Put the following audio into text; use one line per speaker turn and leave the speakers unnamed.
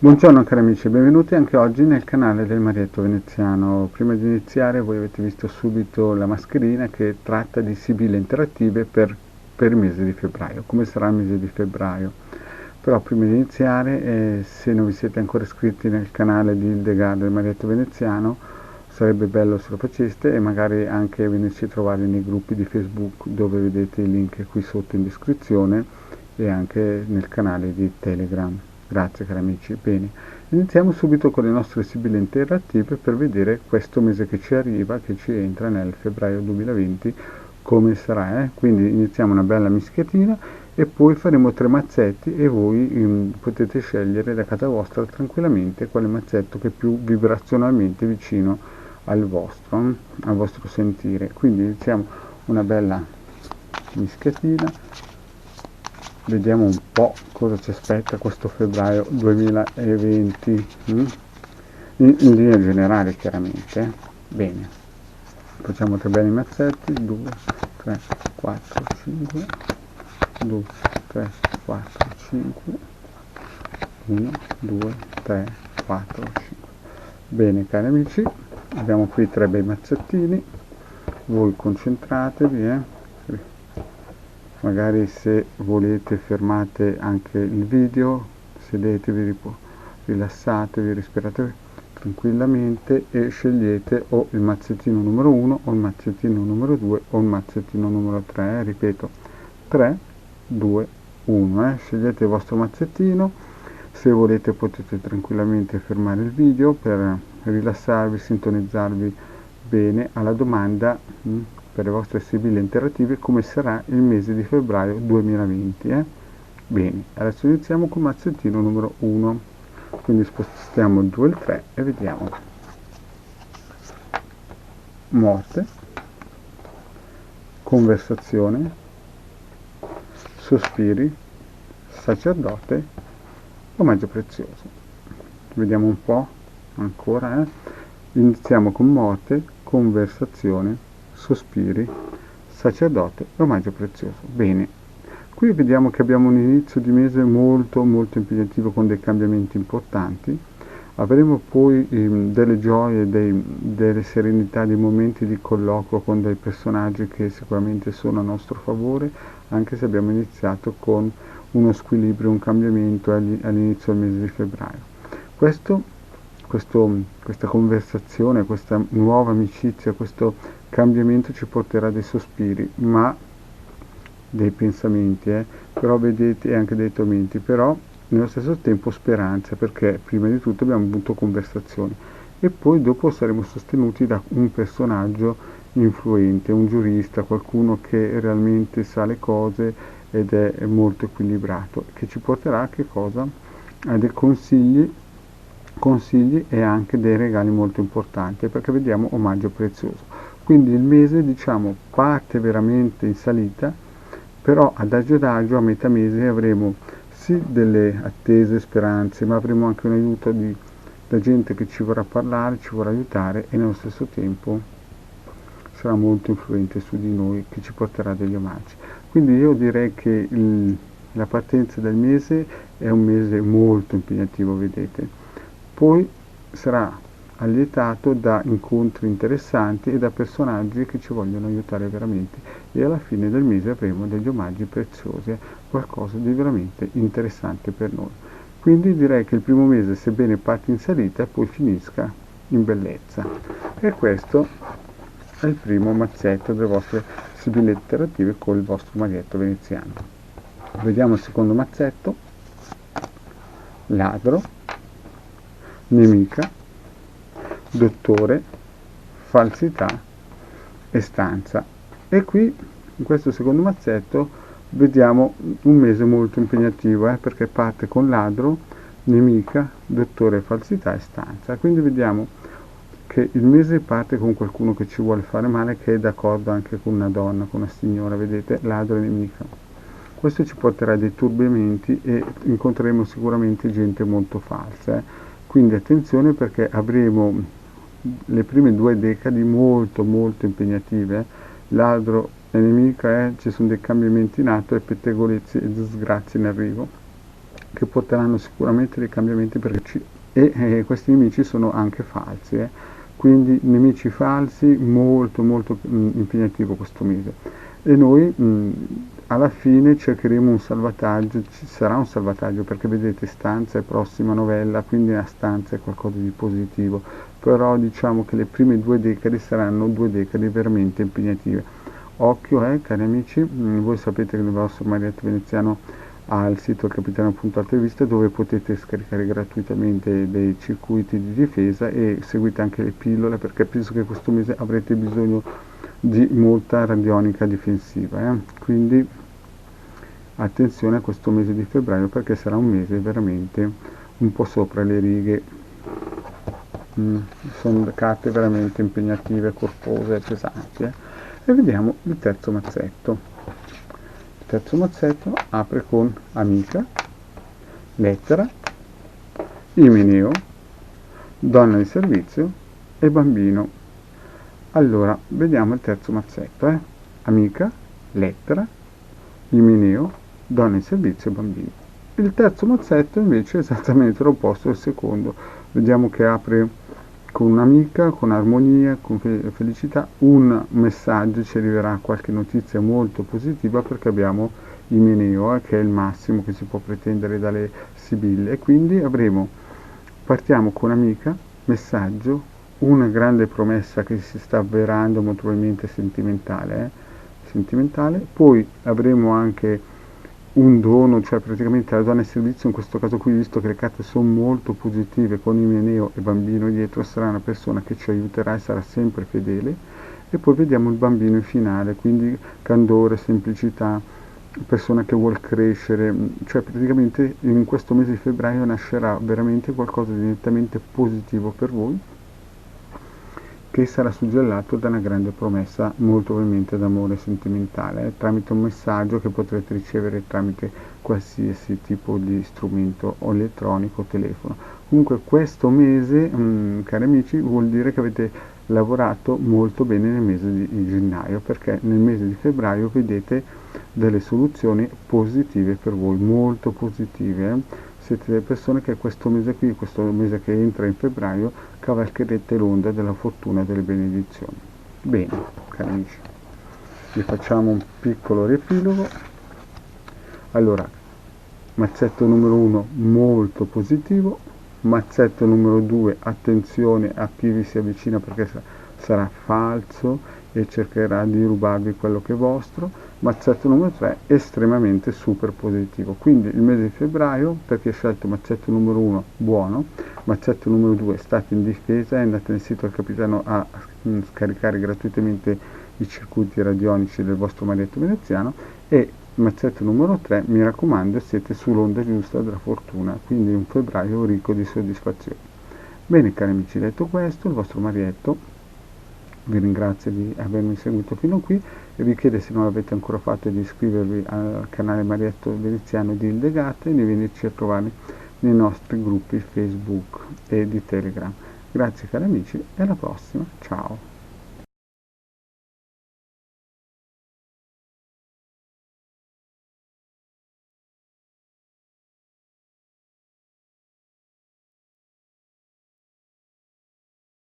Buongiorno cari amici, benvenuti anche oggi nel canale del Marietto Veneziano. Prima di iniziare voi avete visto subito la mascherina che tratta di sibille interattive per il mese di febbraio. Come sarà il mese di febbraio? Però prima di iniziare, se non vi siete ancora iscritti nel canale di Hildegard del Marietto Veneziano, sarebbe bello se lo faceste e magari anche venirci a trovare nei gruppi di Facebook dove vedete i link qui sotto in descrizione e anche nel canale di Telegram. Grazie cari amici. Bene, iniziamo subito con le nostre sibille interattive per vedere questo mese che ci arriva, che ci entra nel febbraio 2020, come sarà. Quindi iniziamo una bella mischiatina e poi faremo 3 mazzetti e voi potete scegliere da casa vostra tranquillamente quale mazzetto che è più vibrazionalmente vicino al vostro sentire. Quindi iniziamo una bella mischiatina, vediamo un po' cosa ci aspetta questo febbraio 2020 in linea generale chiaramente. Bene, facciamo 3 belli mazzetti, 2, 3, 4, 5, 2, 3, 4, 5, 1, 2, 3, 4, 5. Bene cari amici, abbiamo qui 3 bei mazzettini, voi concentratevi, magari se volete fermate anche il video, sedetevi, rilassatevi, respirate tranquillamente e scegliete o il mazzettino numero 1 o il mazzettino numero 2 o il mazzettino numero 3, ripeto 3, 2, 1, scegliete il vostro mazzettino. Se volete potete tranquillamente fermare il video per rilassarvi, sintonizzarvi bene alla domanda per le vostre sibille interattive come sarà il mese di febbraio 2020. Bene, adesso iniziamo con il mazzettino numero 1, quindi spostiamo il 2 e il 3 e vediamo. Morte, conversazione, sospiri, sacerdote, omaggio prezioso. Vediamo un po' ancora. Iniziamo con morte, conversazione, sospiri, sacerdote e omaggio prezioso. Bene, qui vediamo che abbiamo un inizio di mese molto impegnativo con dei cambiamenti importanti. Avremo poi delle gioie, delle serenità, dei momenti di colloquio con dei personaggi che sicuramente sono a nostro favore, anche se abbiamo iniziato con uno squilibrio, un cambiamento all'inizio del mese di febbraio. Questa conversazione, questa nuova amicizia, questo cambiamento ci porterà dei sospiri, ma dei pensamenti, però vedete, e anche dei tormenti, però nello stesso tempo speranza, perché prima di tutto abbiamo avuto conversazioni e poi dopo saremo sostenuti da un personaggio influente, un giurista, qualcuno che realmente sa le cose ed è molto equilibrato, che ci porterà a che cosa? A dei consigli e anche dei regali molto importanti, perché vediamo omaggio prezioso. Quindi il mese, diciamo, parte veramente in salita, però adagio adagio a metà mese avremo sì delle attese, speranze, ma avremo anche un aiuto da gente che ci vorrà parlare, ci vorrà aiutare e nello stesso tempo sarà molto influente su di noi, che ci porterà degli omaggi. Quindi io direi che la partenza del mese è un mese molto impegnativo, vedete. Poi sarà allietato da incontri interessanti e da personaggi che ci vogliono aiutare veramente e alla fine del mese avremo degli omaggi preziosi, qualcosa di veramente interessante per noi. Quindi direi che il primo mese, sebbene parte in salita, poi finisca in bellezza. E questo è il primo mazzetto delle vostre sibille interattive con il vostro maghetto veneziano. Vediamo il secondo mazzetto: ladro, nemica, dottore, falsità e stanza. E qui in questo secondo mazzetto vediamo un mese molto impegnativo, perché parte con ladro, nemica, dottore, falsità e stanza. Quindi vediamo che il mese parte con qualcuno che ci vuole fare male, che è d'accordo anche con una donna, con una signora, vedete, ladro e nemica. Questo ci porterà a dei turbamenti e incontreremo sicuramente gente molto falsa, quindi attenzione, perché avremo le prime 2 decadi molto impegnative, ladro e nemica, ci sono dei cambiamenti in atto e pettegolezzi e disgrazie in arrivo. che porteranno sicuramente dei cambiamenti e questi nemici sono anche falsi, quindi nemici falsi, molto molto impegnativo questo mese, e noi alla fine cercheremo un salvataggio, ci sarà un salvataggio, perché vedete stanza è prossima novella, quindi la stanza è qualcosa di positivo, però diciamo che le prime 2 decadi saranno 2 decadi veramente impegnative. Occhio, cari amici, voi sapete che il vostro Marietto Veneziano ha il sito capitano.altreviste, dove potete scaricare gratuitamente dei circuiti di difesa, e seguite anche le pillole, perché penso che questo mese avrete bisogno di molta radionica difensiva, quindi attenzione a questo mese di febbraio, perché sarà un mese veramente un po' sopra le righe. Sono carte veramente impegnative, corpose e pesanti, E vediamo il terzo mazzetto. Il terzo mazzetto apre con amica, lettera, Imeneo, donna di servizio e bambino. Allora, vediamo il terzo mazzetto, amica, lettera, Imeneo, donna in servizio e bambino. Il terzo mazzetto invece è esattamente l'opposto del secondo. Vediamo che apre con un'amica, con armonia, con felicità, un messaggio, ci arriverà qualche notizia molto positiva, perché abbiamo Imeneo, che è il massimo che si può pretendere dalle sibille, e quindi partiamo con amica, messaggio, una grande promessa che si sta avverando, molto probabilmente sentimentale, poi avremo anche un dono, cioè praticamente la donna in servizio, in questo caso qui, visto che le carte sono molto positive, con Imeneo e bambino dietro, sarà una persona che ci aiuterà e sarà sempre fedele. E poi vediamo il bambino in finale, quindi candore, semplicità, persona che vuole crescere, cioè praticamente in questo mese di febbraio nascerà veramente qualcosa di nettamente positivo per voi, che sarà suggellato da una grande promessa, molto ovviamente d'amore sentimentale, tramite un messaggio che potrete ricevere tramite qualsiasi tipo di strumento o elettronico o telefono. Comunque questo mese, cari amici, vuol dire che avete lavorato molto bene nel mese di gennaio, perché nel mese di febbraio vedete delle soluzioni positive per voi, molto positive. Siete delle persone che questo mese qui, questo mese che entra in febbraio, cavalcherete l'onda della fortuna e delle benedizioni. Bene, cari amici, vi facciamo un piccolo riepilogo. Allora, mazzetto numero 1 molto positivo, mazzetto numero 2 attenzione a chi vi si avvicina, perché sarà falso e cercherà di rubarvi quello che è vostro. Mazzetto numero 3 estremamente super positivo. Quindi il mese di febbraio, per chi ha scelto mazzetto numero 1 buono, mazzetto numero 2 state in difesa e andate nel sito del capitano a scaricare gratuitamente i circuiti radionici del vostro Marietto Veneziano, e mazzetto numero 3, mi raccomando, siete sull'onda giusta della fortuna, quindi un febbraio ricco di soddisfazione. Bene, cari amici, detto questo, il vostro Marietto vi ringrazio di avermi seguito fino qui e vi chiedo, se non l'avete ancora fatto, di iscrivervi al canale Marietto Veneziano di Ildegate e di venirci a trovare nei nostri gruppi Facebook e di Telegram. Grazie cari amici e alla prossima, ciao!